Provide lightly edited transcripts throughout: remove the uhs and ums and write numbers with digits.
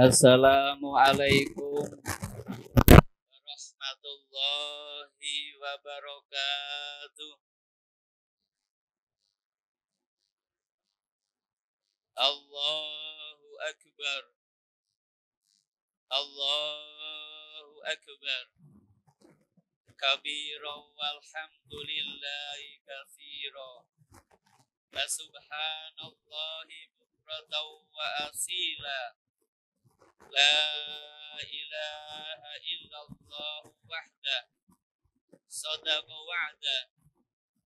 Assalamualaikum warahmatullahi wabarakatuh. Allahu Akbar. Allahu Akbar. Kabira walhamdulillahi katsira. Wa subhanallahi bukratan wa asila. La ilaha illallah wahda. Sadaqa wa'da.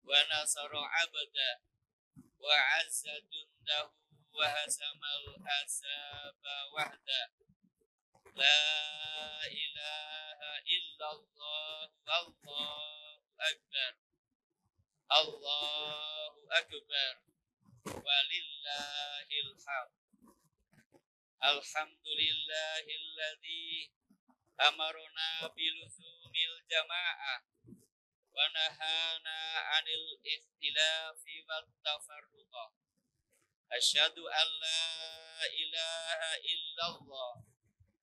Wa nasara abda. Wa azza jundahu wa hazamal azaba wahda. La ilaha illallah. Allahu Akbar. Allahu Akbar. Walillahil hamd. Alhamdulillahilladzi amarna biluzumil jamaah wa nahana 'anil ikhtilafi wat tafarruq. Asyhadu an la ilaha illallah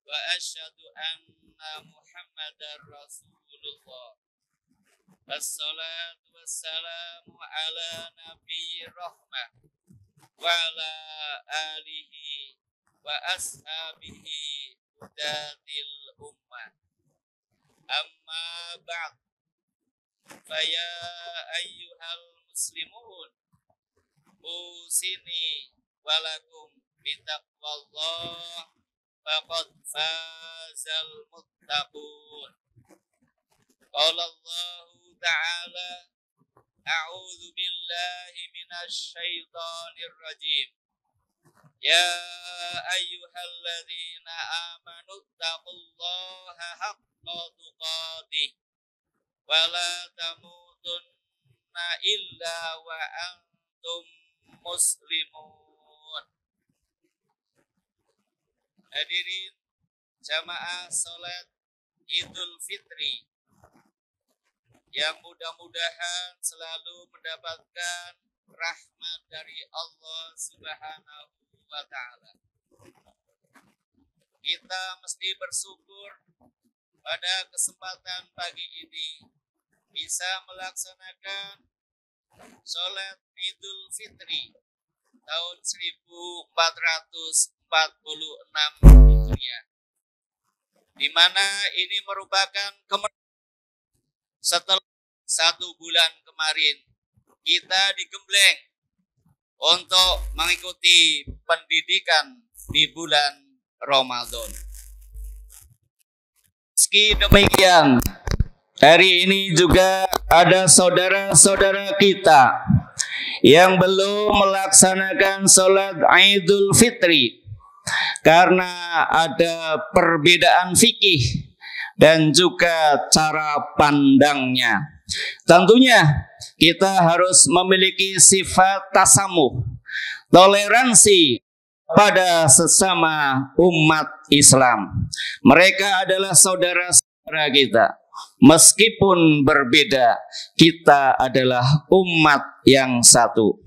wa asyhadu anna Muhammadar Rasulullah. Wassalatu wassalamu ala nabiyyi rahmah wa ala alihi wa ashabihi hudatil ummah. Amma ba'd. Faya ayyuhal muslimun, usini walakum bitaqwallah faqad fazal muttaqun. Qala Allahu ta'ala, a'udzu billahi minasy syaithanir rajim. Ya ayyuhalladzina amanu taqullaha haqqa tuqatih wa la tamutunna illa wa antum muslimun. Hadirin jamaah salat Idul Fitri yang mudah-mudahan selalu mendapatkan rahmat dari Allah Subhanahu wa ta'ala. Kita mesti bersyukur pada kesempatan pagi ini bisa melaksanakan sholat Idul Fitri tahun 1446 Hijriah, di mana ini merupakan setelah 1 bulan kemarin kita digembleng untuk mengikuti pendidikan di bulan Ramadan. Meski demikian, hari ini juga ada saudara-saudara kita yang belum melaksanakan sholat Idul Fitri karena ada perbedaan fikih dan juga cara pandangnya. Tentunya kita harus memiliki sifat tasamuh, toleransi pada sesama umat Islam. Mereka adalah saudara-saudara kita. Meskipun berbeda, kita adalah umat yang satu.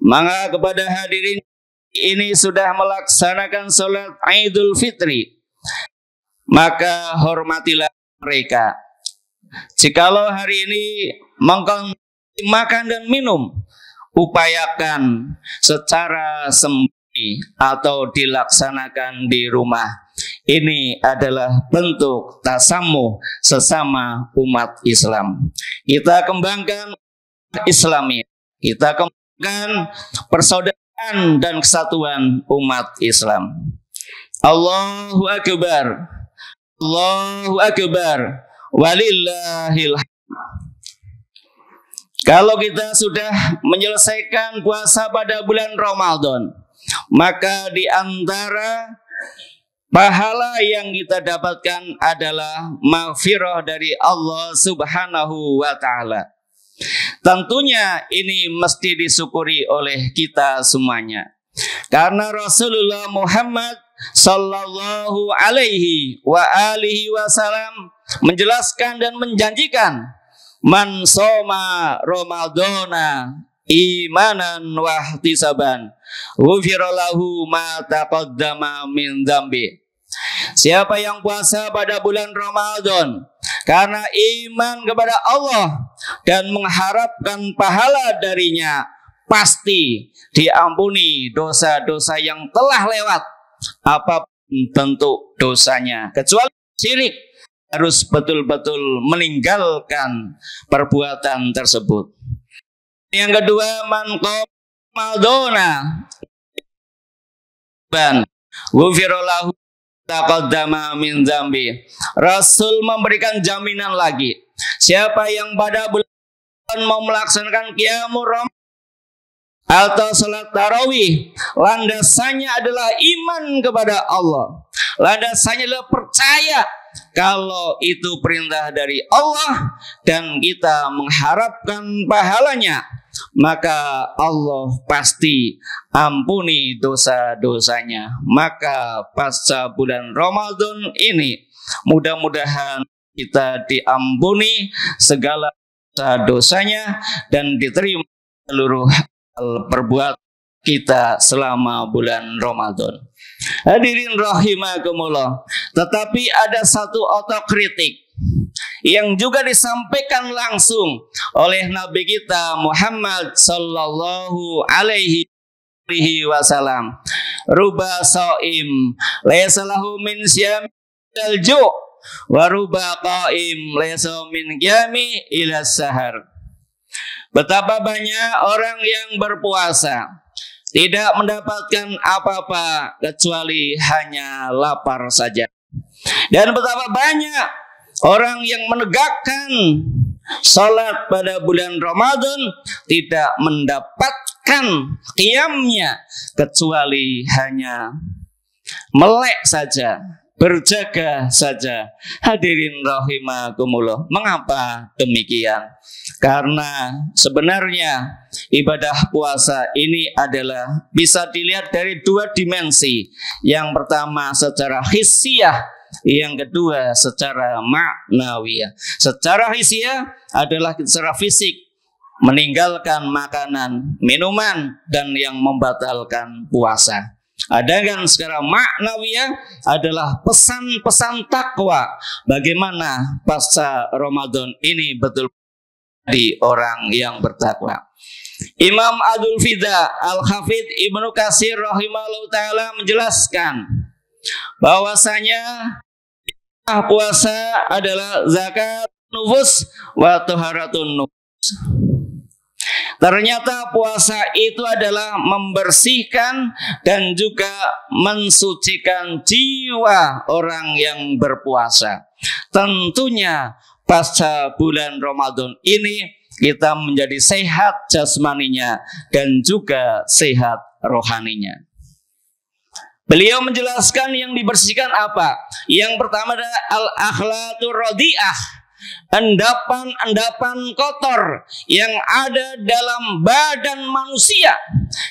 Maka kepada hadirin ini sudah melaksanakan sholat Idul Fitri, maka hormatilah mereka. Jikalau hari ini mengkonsumsi makan dan minum, upayakan secara sembunyi atau dilaksanakan di rumah. Ini adalah bentuk tasamuh sesama umat Islam. Kita kembangkan Islami, kita kembangkan persaudaraan dan kesatuan umat Islam. Allahu Akbar. Allahu Akbar. Walillahil hamd. Kalau kita sudah menyelesaikan puasa pada bulan Ramadan, maka di antara pahala yang kita dapatkan adalah maghfirah dari Allah Subhanahu wa ta'ala. Tentunya ini mesti disyukuri oleh kita semuanya. Karena Rasulullah Muhammad sallallahu alaihi wa alihi wasallam menjelaskan dan menjanjikan, man soma Ramadana imanan wahtisaban ghufira lahu ma taqaddama min dzambi Siapa yang puasa pada bulan Ramadan karena iman kepada Allah dan mengharapkan pahala darinya, pasti diampuni dosa-dosa yang telah lewat, apapun bentuk dosanya, kecuali syirik. Harus betul-betul meninggalkan perbuatan tersebut. Yang kedua, man qamadona ban ghufirallahu taqaddama min dzambi. Rasul memberikan jaminan lagi. Siapa yang pada bulan mau melaksanakan qiyamul Ramadan atau salat tarawih, landasannya adalah iman kepada Allah. Landasannya adalah percaya kalau itu perintah dari Allah dan kita mengharapkan pahalanya, maka Allah pasti ampuni dosa-dosanya. Maka pasca bulan Ramadan ini mudah-mudahan kita diampuni segala dosa-dosanya dan diterima seluruh perbuatan kita selama bulan Ramadan. Hadirin rahimakumullah. Tetapi ada satu otokritik yang juga disampaikan langsung oleh Nabi kita Muhammad sallallahu alaihi wasallam. Ruba shaim laysa lahu min siyamil ju' wa ruba qaim laysa min qiyami ila sahar. Betapa banyak orang yang berpuasa tidak mendapatkan apa-apa kecuali hanya lapar saja. Dan betapa banyak orang yang menegakkan salat pada bulan Ramadan tidak mendapatkan qiyamnya kecuali hanya melek saja, berjaga saja. Hadirin rahimakumullah. Mengapa demikian? Karena sebenarnya ibadah puasa ini adalah bisa dilihat dari dua dimensi. Yang pertama secara hissiyah, yang kedua secara maknawiyah. Secara hissiyah adalah secara fisik, meninggalkan makanan, minuman, dan yang membatalkan puasa. Adapun secara maknawiyah adalah pesan-pesan takwa. Bagaimana pasca Ramadan ini betul di orang yang bertakwa. Imam Abdul Fida Al-Hafidh Ibnu Katsir rahimahullah ta'ala menjelaskan bahwasanya puasa adalah zakat nufus wa taharatun nufus. Ternyata puasa itu adalah membersihkan dan juga mensucikan jiwa orang yang berpuasa. Tentunya pasca bulan Ramadan ini kita menjadi sehat jasmaninya dan juga sehat rohaninya. Beliau menjelaskan yang dibersihkan apa? Yang pertama adalah al-akhlatur radhi'ah, endapan-endapan kotor yang ada dalam badan manusia.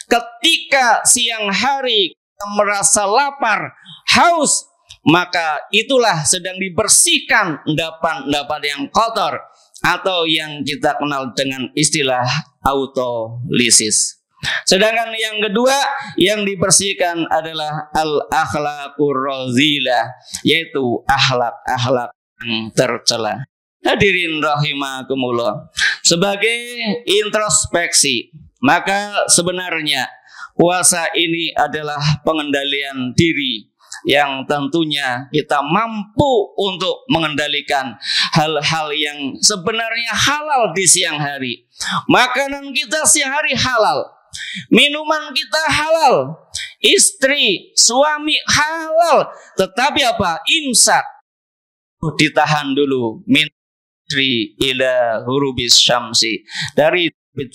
Ketika siang hari kita merasa lapar, haus, maka itulah sedang dibersihkan endapan-endapan yang kotor atau yang kita kenal dengan istilah autolisis. Sedangkan yang kedua yang dibersihkan adalah al-akhlaqur radhilah, yaitu akhlak-akhlak yang tercela. Hadirin rahimakumullah. Sebagai introspeksi, maka sebenarnya puasa ini adalah pengendalian diri yang tentunya kita mampu untuk mengendalikan hal-hal yang sebenarnya halal di siang hari. Makanan kita siang hari halal, minuman kita halal, istri, suami halal, tetapi apa? Imsak, ditahan dulu min ila hurubis syamsi, dari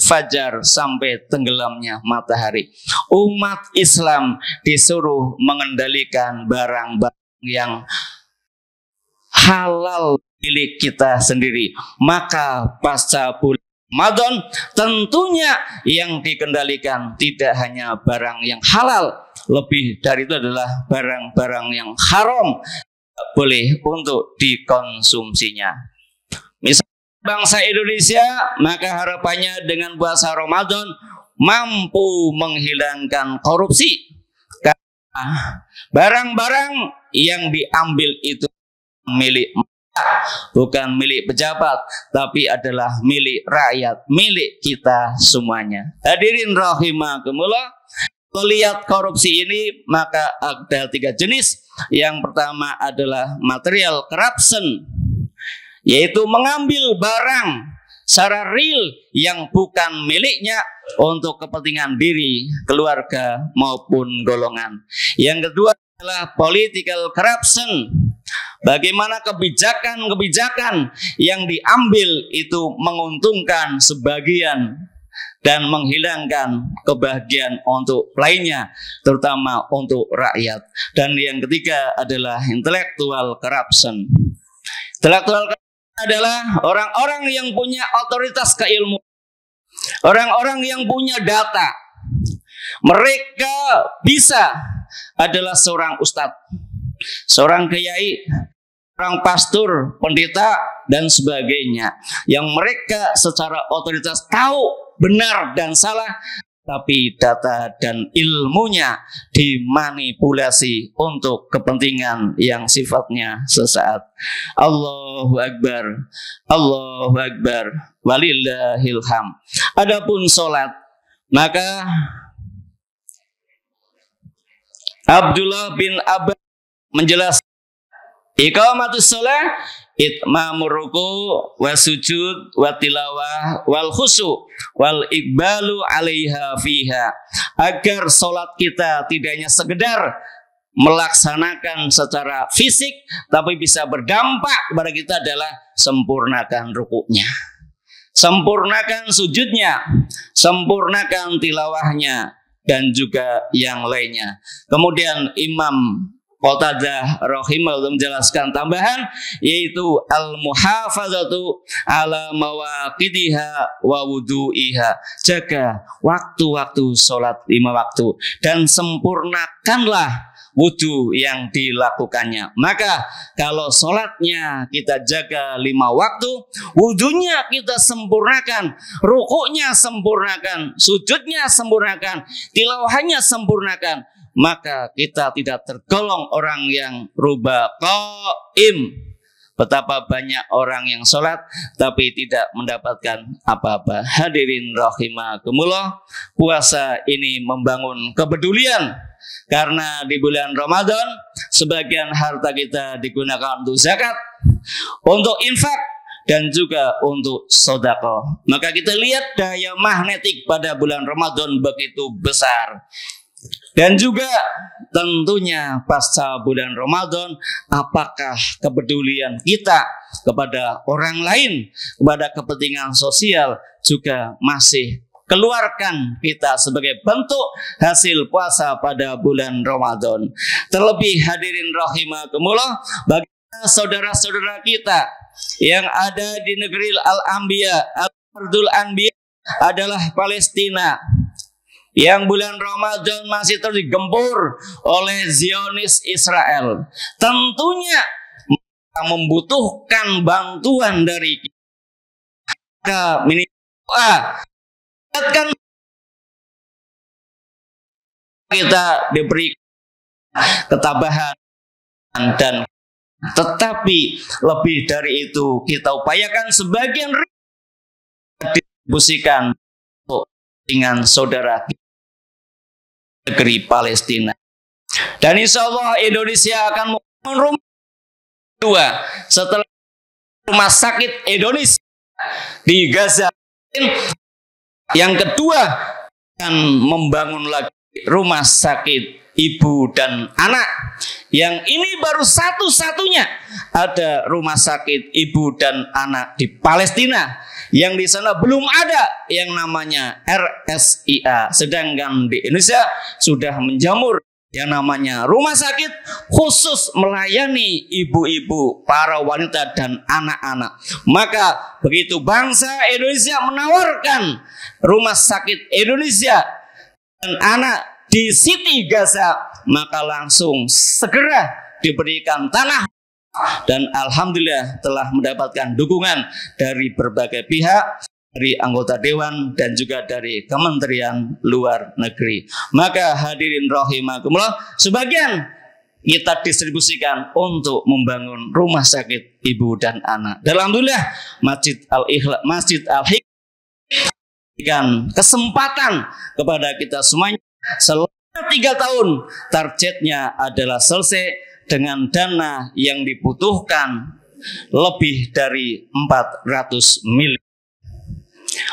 fajar sampai tenggelamnya matahari. Umat Islam disuruh mengendalikan barang-barang yang halal milik kita sendiri. Maka pasca bulan Ramadan tentunya yang dikendalikan tidak hanya barang yang halal, lebih dari itu adalah barang-barang yang haram, tidak boleh untuk dikonsumsinya. Misalnya bangsa Indonesia, maka harapannya dengan puasa Ramadan mampu menghilangkan korupsi. Karena barang-barang yang diambil itu milik, bukan milik pejabat, tapi adalah milik rakyat, milik kita semuanya. Hadirin rahimakumullah, melihat korupsi ini maka ada 3 jenis. Yang pertama adalah material corruption, yaitu mengambil barang secara real yang bukan miliknya untuk kepentingan diri, keluarga maupun golongan. Yang kedua adalah political corruption. Bagaimana kebijakan-kebijakan yang diambil itu menguntungkan sebagian dan menghilangkan kebahagiaan untuk lainnya, terutama untuk rakyat. Dan yang ketiga adalah intellectual corruption. Intellectual corruption adalah orang-orang yang punya otoritas keilmuan, orang-orang yang punya data. Mereka bisa adalah seorang ustadz, seorang kiai, seorang pastor, pendeta, dan sebagainya, yang mereka secara otoritas tahu benar dan salah, tapi data dan ilmunya dimanipulasi untuk kepentingan yang sifatnya sesaat. Allahu Akbar, Allahu Akbar, walillahil ham. Adapun sholat, maka Abdullah bin Abbas menjelaskan iqamatus sholat itmamur ruku wa sujud wa tilawah wal khusu wal iqbalu alaiha fiha. Agar sholat kita tidak hanya sekedar melaksanakan secara fisik, tapi bisa berdampak kepada kita adalah sempurnakan rukuknya, sempurnakan sujudnya, sempurnakan tilawahnya, dan juga yang lainnya. Kemudian Imam Qatadah rahimahullah menjelaskan tambahan, yaitu al-muhafazatu ala mawaqidiha wa wudu'iha. Jaga waktu-waktu sholat 5 waktu dan sempurnakanlah wudhu yang dilakukannya. Maka kalau sholatnya kita jaga 5 waktu, wudhunya kita sempurnakan, rukuknya sempurnakan, sujudnya sempurnakan, tilawahnya sempurnakan, maka kita tidak tergolong orang yang ruba qaim. Betapa banyak orang yang sholat tapi tidak mendapatkan apa-apa. Hadirin rahimakumullah, puasa ini membangun kepedulian, karena di bulan Ramadan sebagian harta kita digunakan untuk zakat, untuk infak, dan juga untuk sedekah. Maka kita lihat daya magnetik pada bulan Ramadan begitu besar. Dan juga tentunya pasca bulan Ramadan, apakah kepedulian kita kepada orang lain, kepada kepentingan sosial juga masih keluarkan kita sebagai bentuk hasil puasa pada bulan Ramadan. Terlebih hadirin rahimakumullah, bagi saudara-saudara kita yang ada di negeri Al-Anbiya, Al-Ardul Anbiya adalah Palestina, yang bulan Ramadan masih terus digempur oleh Zionis Israel. Tentunya membutuhkan bantuan dari kita. Kita diberi ketabahan, dan tetapi lebih dari itu kita upayakan sebagian distribusikan dengan saudara negeri Palestina. Dan insya Allah Indonesia akan membangun rumah kedua setelah rumah sakit Indonesia di Gaza. Yang kedua akan membangun lagi rumah sakit ibu dan anak. Yang ini baru satu-satunya ada rumah sakit ibu dan anak di Palestina, yang di sana belum ada yang namanya RSIA, sedangkan di Indonesia sudah menjamur yang namanya rumah sakit khusus melayani ibu-ibu, para wanita dan anak-anak. Maka begitu bangsa Indonesia menawarkan rumah sakit Indonesia dan anak di Siti Gaza, maka langsung segera diberikan tanah, dan alhamdulillah telah mendapatkan dukungan dari berbagai pihak, dari anggota dewan dan juga dari Kementerian Luar Negeri. Maka hadirin rahimakumullah, sebagian kita distribusikan untuk membangun rumah sakit ibu dan anak. Dan alhamdulillah Masjid Al-Hikmah memberikan kesempatan kepada kita semuanya selama 3 tahun. Targetnya adalah selesai dengan dana yang dibutuhkan lebih dari 400 miliar.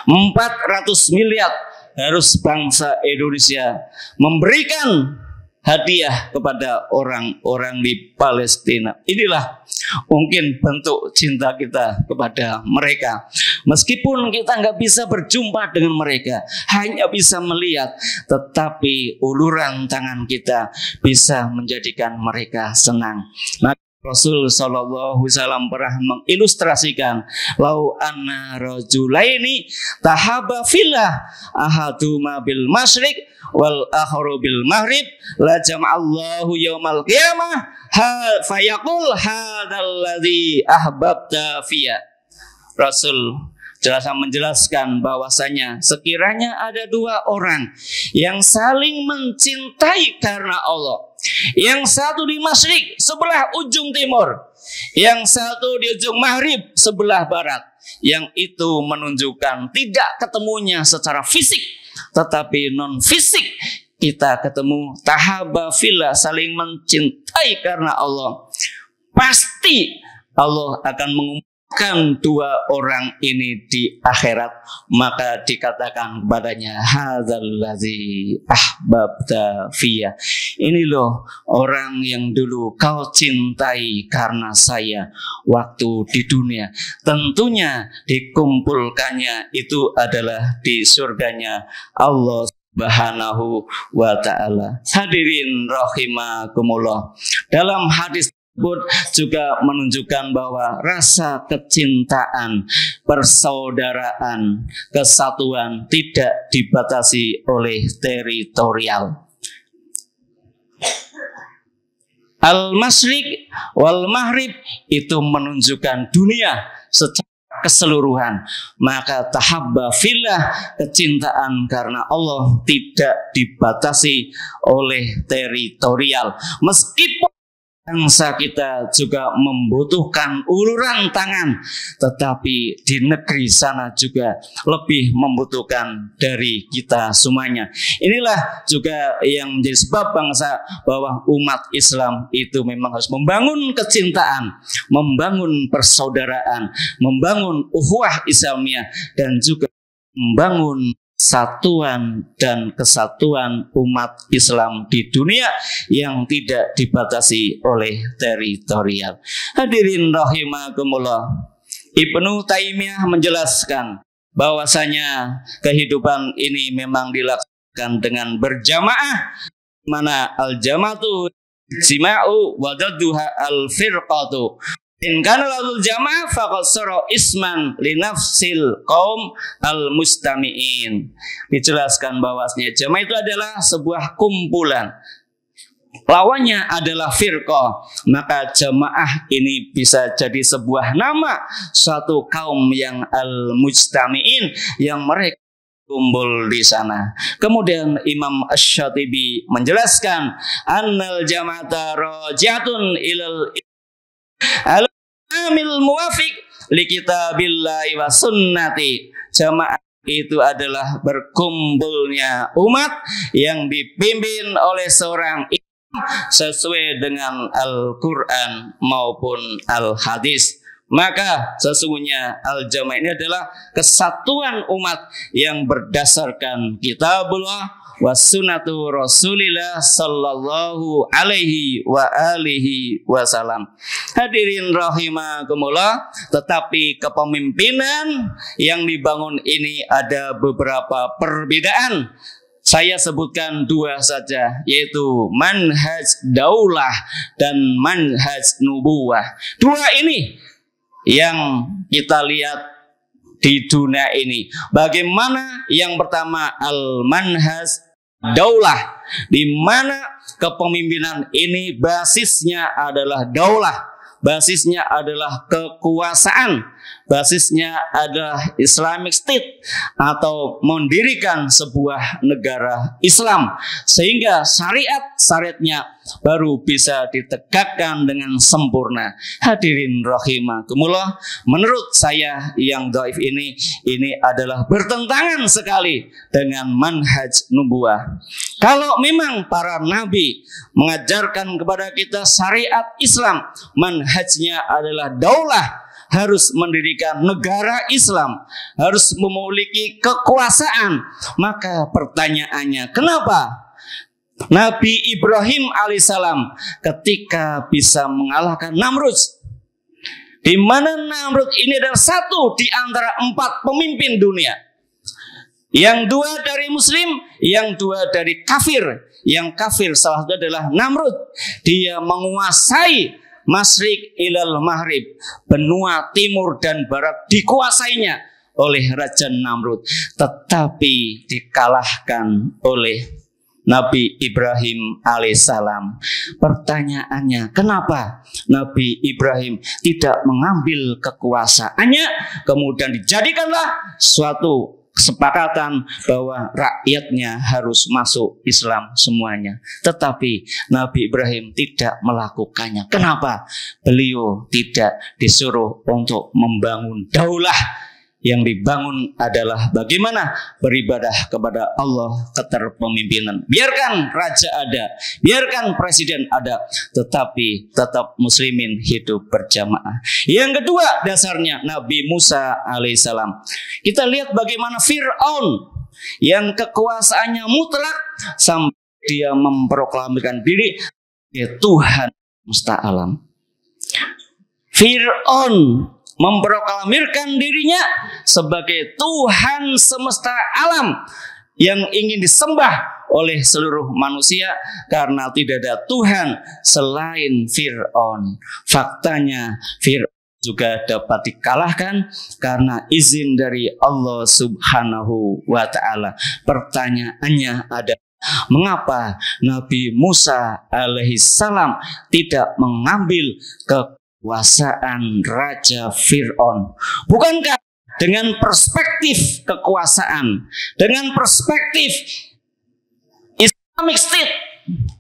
400 miliar harus bangsa Indonesia memberikan hadiah kepada orang-orang di Palestina. Inilah mungkin bentuk cinta kita kepada mereka. Meskipun kita nggak bisa berjumpa dengan mereka, hanya bisa melihat, tetapi uluran tangan kita bisa menjadikan mereka senang. Maka Rasul Shallallahu Alaihi Wasallam pernah mengilustrasikan, lau anna rajulaini tahaba fillah ahaduma bil masyriq wal akharu bil maghrib la jama'allahu yaumal qiyamah fayaqul hadzal ladzi ahbabta fiyya. Rasul menjelaskan bahwasanya sekiranya ada 2 orang yang saling mencintai karena Allah, yang satu di masyrik sebelah ujung timur, yang satu di ujung maghrib sebelah barat, yang itu menunjukkan tidak ketemunya secara fisik tetapi non fisik, kita ketemu tahaba fillah, saling mencintai karena Allah. Pasti Allah akan mengumumkan 2 orang ini di akhirat, maka dikatakan kepadanya hadzal ladzi ahbabta fiyya. Ini loh orang yang dulu kau cintai karena saya waktu di dunia. Tentunya dikumpulkannya itu adalah di surganya Allah Subhanahu wa ta'ala. Hadirin rahimakumullah. Dalam hadis juga menunjukkan bahwa rasa kecintaan, persaudaraan, kesatuan tidak dibatasi oleh teritorial. Al-Masyriq wal Maghrib itu menunjukkan dunia secara keseluruhan. Maka tahabba fillah, kecintaan karena Allah tidak dibatasi oleh teritorial. Meskipun bangsa kita juga membutuhkan uluran tangan, tetapi di negeri sana juga lebih membutuhkan dari kita semuanya. Inilah juga yang menjadi sebab bangsa bahwa umat Islam itu memang harus membangun kecintaan, membangun persaudaraan, membangun ukhuwah Islamiyah, dan juga membangun satuan dan kesatuan umat Islam di dunia yang tidak dibatasi oleh teritorial. Hadirin rahimakumullah. Ibnu Taimiyah menjelaskan bahwasanya kehidupan ini memang dilakukan dengan berjamaah, mana al-jama'atu jima'u wa dadduha al-firqatu. In kana ladul jamaah faqad sara isman li nafsil qaum al-mustami'in. Dijelaskan bahwasanya jamaah itu adalah sebuah kumpulan. Lawannya adalah firqah. Maka jamaah ini bisa jadi sebuah nama suatu kaum yang al-mustami'in, yang mereka kumpul di sana. Kemudian Imam Asy-Syatibi menjelaskan annal jama'ata raji'atun ilal al-amil muwafiq li kitabillahi wa sunnati. Jamaah itu adalah berkumpulnya umat yang dipimpin oleh seorang imam sesuai dengan Al-Quran maupun Al-Hadis. Maka sesungguhnya al-jamaah ini adalah kesatuan umat yang berdasarkan kitabullah wa sunnatu Rasulillah sallallahu alaihi wa alihi wasallam. Hadirin rahimakumullah, tetapi kepemimpinan yang dibangun ini ada beberapa perbedaan. Saya sebutkan 2 saja, yaitu manhaj daulah dan manhaj nubuwah. 2 ini yang kita lihat di dunia ini. Bagaimana? Yang pertama al-manhaj daulah, di mana kepemimpinan ini basisnya adalah daulah, basisnya adalah kekuasaan. basisnya adalah Islamic State atau mendirikan sebuah negara Islam, sehingga syariatnya baru bisa ditegakkan dengan sempurna. Hadirin rahimakumullah, menurut saya yang dhaif ini adalah bertentangan sekali dengan manhaj nubuwah. Kalau memang para nabi mengajarkan kepada kita syariat Islam, manhajnya adalah daulah, harus mendirikan negara Islam, harus memiliki kekuasaan, maka pertanyaannya, kenapa Nabi Ibrahim alaihissalam ketika bisa mengalahkan Namrud, di mana Namrud ini adalah satu di antara 4 pemimpin dunia, yang 2 dari Muslim, yang 2 dari kafir. Yang kafir salah satu adalah Namrud. Dia menguasai Masyriq ilal Maghrib, benua timur dan barat dikuasainya oleh Raja Namrud, tetapi dikalahkan oleh Nabi Ibrahim alaihissalam. Pertanyaannya, kenapa Nabi Ibrahim tidak mengambil kekuasaannya, kemudian dijadikanlah suatu kesepakatan bahwa rakyatnya harus masuk Islam semuanya, tetapi Nabi Ibrahim tidak melakukannya. Kenapa? Beliau tidak disuruh untuk membangun daulah. Yang dibangun adalah bagaimana beribadah kepada Allah, keterpemimpinan. Biarkan raja ada, biarkan presiden ada, tetapi tetap muslimin hidup berjamaah. Yang kedua, dasarnya Nabi Musa alaihissalam. Kita lihat bagaimana Fir'aun yang kekuasaannya mutlak sampai dia memproklamirkan diri sebagai Tuhan semesta alam. Fir'aun memproklamirkan dirinya sebagai Tuhan semesta alam yang ingin disembah oleh seluruh manusia karena tidak ada Tuhan selain Fir'aun. Faktanya Fir'aun juga dapat dikalahkan karena izin dari Allah Subhanahu wa Ta'ala. Pertanyaannya adalah, mengapa Nabi Musa alaihissalam tidak mengambil kekuasaan Raja Fir'aun? Bukankah dengan perspektif kekuasaan, dengan perspektif Islamic State,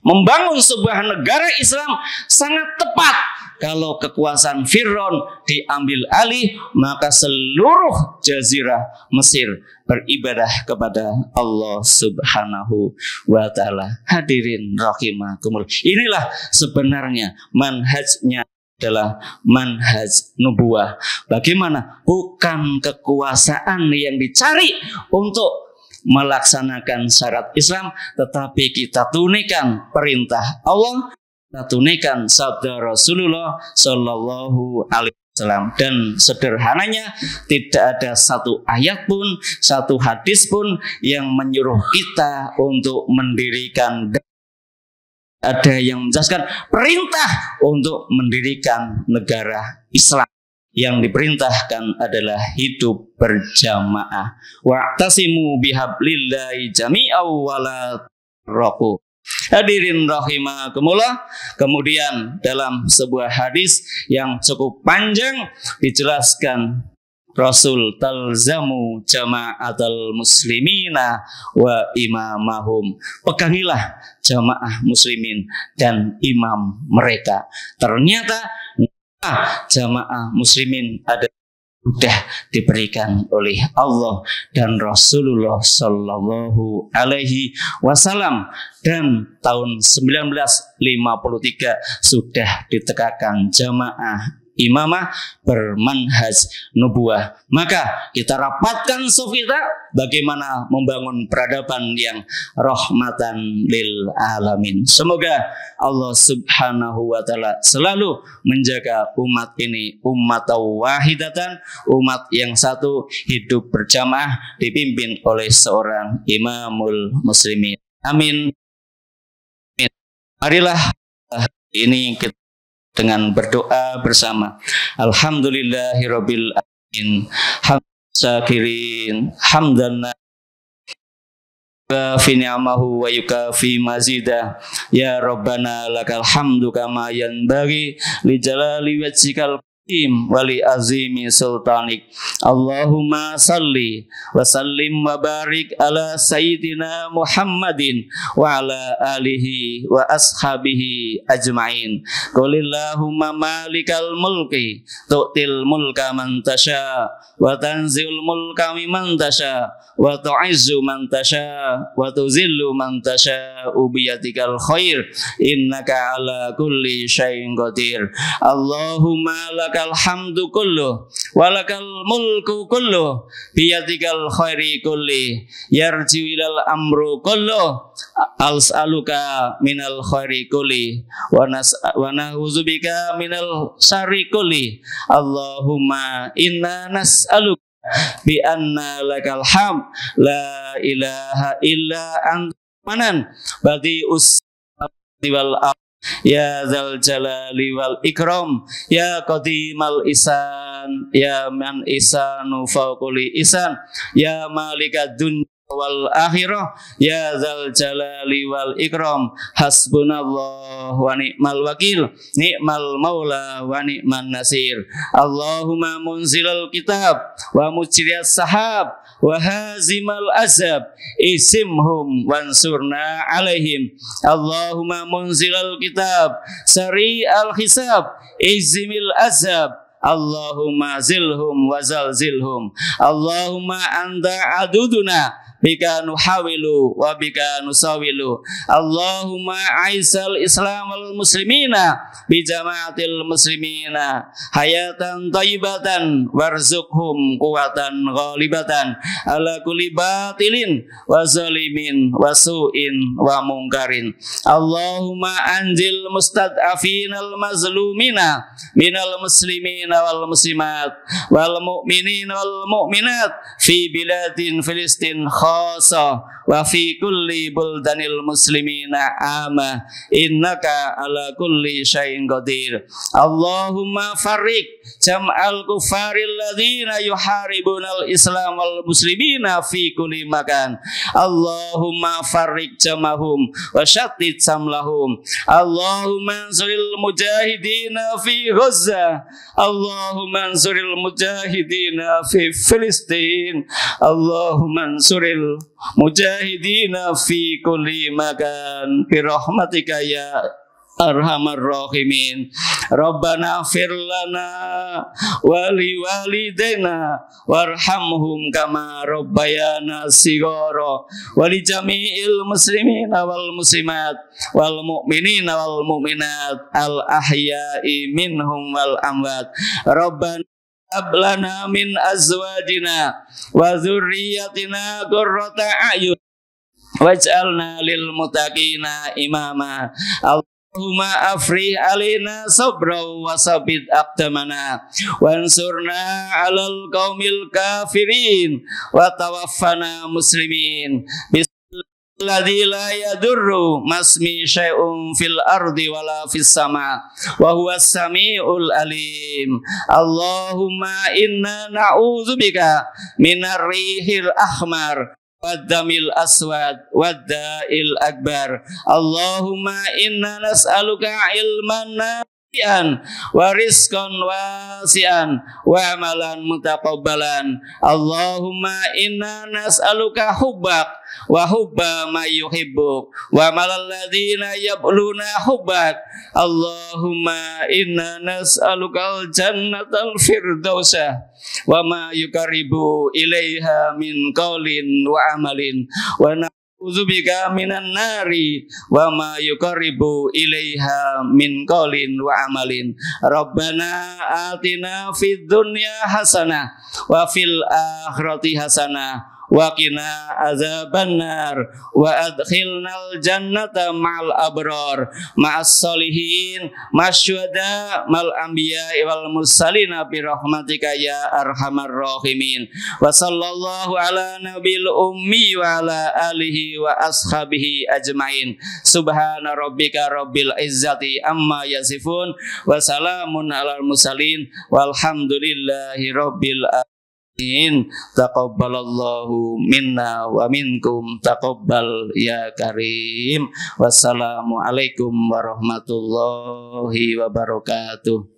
membangun sebuah negara Islam sangat tepat? Kalau kekuasaan Fir'aun diambil alih, maka seluruh jazirah Mesir beribadah kepada Allah Subhanahu wa Ta'ala. Hadirin rahimakumullah, inilah sebenarnya manhajnya adalah manhaj nubuwah. Bagaimana? Bukan kekuasaan yang dicari untuk melaksanakan syarat Islam, tetapi kita tunaikan perintah Allah, kita tunaikan sabda Rasulullah Sallallahu Alaihi Wasallam. Dan sederhananya, tidak ada satu ayat pun, satu hadis pun yang menyuruh kita untuk mendirikan. Ada yang menjelaskan perintah untuk mendirikan negara Islam. Yang diperintahkan adalah hidup berjamaah. Wa'tasimu bihablillahi jami'aw wala tafarraqu. Hadirin rahimakumullah. Kemudian dalam sebuah hadis yang cukup panjang dijelaskan Rasul, talzamu jama'atul muslimina wa imamahum. Pegangilah jamaah muslimin dan imam mereka. Ternyata jamaah muslimin ada sudah diberikan oleh Allah dan Rasulullah Sallallahu Alaihi Wasallam, dan tahun 1953 sudah ditegakkan jamaah imamah bermanhaj nubuwah. Maka kita rapatkan suf kita bagaimana membangun peradaban yang rahmatan lil alamin. Semoga Allah Subhanahu wa Ta'ala selalu menjaga umat ini, umat wahidatan, umat yang satu, hidup berjamaah, dipimpin oleh seorang imamul muslimin. Amin. Marilah ini kita dengan berdoa bersama. Alhamdulillahirabbil alamin. Hamdakirin hamdan fi ni'amahu wa yukafi mazidah. Ya Rabbana lakal hamdu kama yanbaghi li jalali wajhikal wali azimi sultanik. Allahumma salli wa sallim wa barik ala sayyidina Muhammadin wa ala alihi wa ashabihi ajma'in. Qulillahumma malikal mulki tu'til mulka man tasha wa tanzil mulka mimman tasha wa tu'izzu man tasha wa tuzillu man tasha biyatikal khair innaka ala kulli syai'in qadir. Allahumma lakal hamdu kullu walakal mulku kullu biyadikal khairi kulli yarji ilal amru kullu as'aluka minal khairi kulli wa na'udzubika minal syarri kulli. Allahumma inna nas'aluka bi anna lakal hamd la ilaha illa anta manan badi'us wal ya dzal jalali wal ikram ya qadimal isan ya man isanu fawquli isan ya malikad dunya wal akhirah ya dzal jalali wal ikram hasbunallah wa ni'mal wakil ni'mal maula wa ni'man nasir. Allahumma munzilal kitab wa mujriyas sahab wa hazimal azab isimhum wansurna alaihim. Allahumma munzilal kitab sari al hisab izimil azab Allahumma zilhum wa zalzilhum. Allahumma anta aduduna bika nuhawilu wa bika nusawilu. Allahumma aizal islam wal muslimina bi jamaatil muslimina hayatan thayyibatan warzuqhum quwatan ghalibatan ala kulli batilin wa zalimin wa su'in wa mungkarin. Allahumma anjil mustad'afinal mazlumina minal muslimina wal muslimat wal mu'minina wal mu'minat fi biladin Filistin khasa wa fi kulli buldanil muslimina ama innaka ala kulli syai'in qadir. Allahumma farriq jam'al kufaril ladzina yuharibunal islam wal muslimina fi kulli makan. Allahumma farriq jamahum wa syattid samlahum. Allahumma ansuril mujahidina fi Gaza. Allahumma ansuril mujahidina fi Filistin. Allahumma ansuril mujahidina fi kulli makan bi rahmatika ya arhamar rahimin. Rabbana fir lana wa li walidayna warhamhum kama rabbayana shighara wa li jami'il muslimina wal muslimat wal mu'minina wal mu'minat al ahya'i minhum wal amwat. Rabbana ablana min azwajina wa dzurriyyatina qurrata a'yun waj'alna lil muttaqina imama. Allahumma afrih alaina sabra wa sabit aqdamana wansurna 'alal qaumil kafirin wa tawaffana muslimin. Alladzi la yadurru masmi syai'un fil ardi wala fis sama wa huwas samiul alim. Allahumma inna na'udzubika minar rihil ahmar waddamil aswad wadda'il akbar. Allahumma inna nas'aluka ilman nafi'an wa rizqan wasi'an wa amalan mutaqabbalan. Allahumma inna nas'aluka hubbak wa hubba ma yuhibbuk wa malal ladzina yabluna hubbak. Allahumma inna nas'alukal jannatal firdausa wa ma yukaribu ilaiha min qaulin wa amalin wa na'udzubika minan nari wa ma yukaribu ilaiha min qaulin wa amalin. Rabbana atina fid dunya hasanah wa fil akhirati hasanah wa qina azabannar wa adkhilnal jannata ma'al abrar ma'as solihin masyuhada mal anbiya wal mursalin bi rahmatika ya arhamar rahimin. Wa sallallahu ala nabil ummi wa ala alihi wa ashabihi ajmain. Subhana rabbika rabbil izzati amma yasifun wa salamun alal mursalin walhamdulillahi rabbil alamin. Taqabbalallahu minna wa minkum taqabbal ya karim. Wassalamualaikum warahmatullahi wabarakatuh.